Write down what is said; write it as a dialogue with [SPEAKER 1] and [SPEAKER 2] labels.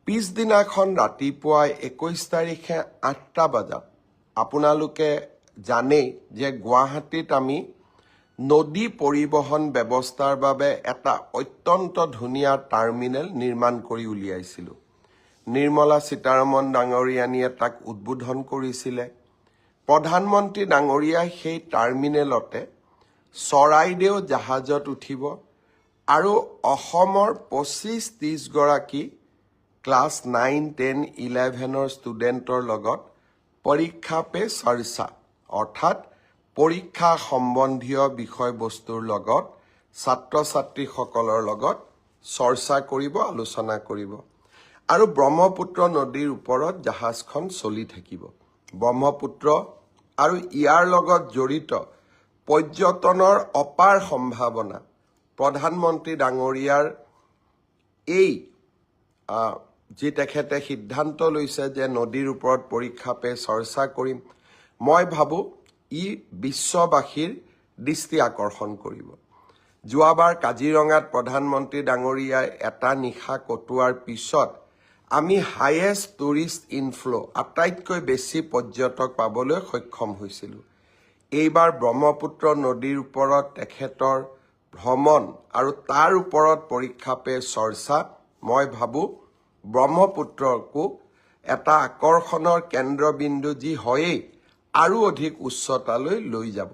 [SPEAKER 1] পিছদিনাখন ৰাতিপুৱাই 21 তাৰিখে 8টা বজাত আপোনালোকে জানেই যে গুৱাহাটীত আমি নদী পৰিবহণ ব্যৱস্থাৰ বাবে এটা অত্যন্ত ধুনীয়া টাৰ্মিনেল নিৰ্মাণ কৰি উলিয়াইছিলোঁ। নিৰ্মলা সীতাৰমণ ডাঙৰীয়ানীয়ে তাক উদ্বোধন কৰিছিলে। প্ৰধানমন্ত্ৰী ডাঙৰীয়াই সেই টাৰ্মিনেলতে চৰাইদেউ জাহাজত উঠিব আৰু অসমৰ 25-30 গৰাকী ক্লাছ 9, 10, 11ৰ ষ্টুডেণ্টৰ লগত পৰীক্ষা পে চৰ্চা অৰ্থাৎ পৰীক্ষা সম্বন্ধীয় বিষয়বস্তুৰ লগত ছাত্ৰ ছাত্ৰীসকলৰ লগত চৰ্চা কৰিব, আলোচনা কৰিব। আৰু ব্ৰহ্মপুত্ৰ নদীৰ ওপৰত জাহাজখন চলি থাকিব। ব্ৰহ্মপুত্ৰ আৰু ইয়াৰ লগত জড়িত পৰ্যটনৰ অপাৰ সম্ভাৱনা প্ৰধানমন্ত্ৰী ডাঙৰীয়াৰ এই যি তেখেতে সিদ্ধান্ত লৈছে যে নদীৰ ওপৰত পৰীক্ষা পে চৰ্চা কৰিম, মই ভাবোঁ ই বিশ্ববাসীৰ দৃষ্টি আকৰ্ষণ কৰিব। যোৱাবাৰ কাজিৰঙাত প্ৰধানমন্ত্ৰী ডাঙৰীয়াই এটা নিশা কটোৱাৰ পিছত আমি হাইয়েষ্ট টুৰিষ্ট ইনফ্ল' আটাইতকৈ বেছি পৰ্যটক পাবলৈ সক্ষম হৈছিলোঁ। এইবাৰ ব্ৰহ্মপুত্ৰ নদীৰ ওপৰত তেখেতৰ ভ্ৰমণ আৰু তাৰ ওপৰত পৰীক্ষা পে চৰ্চা, মই ভাবোঁ ব্ৰহ্মপুত্ৰকো এটা আকৰ্ষণৰ কেন্দ্ৰবিন্দু যি হয়েই আৰু অধিক উচ্চতালৈ লৈ যাব।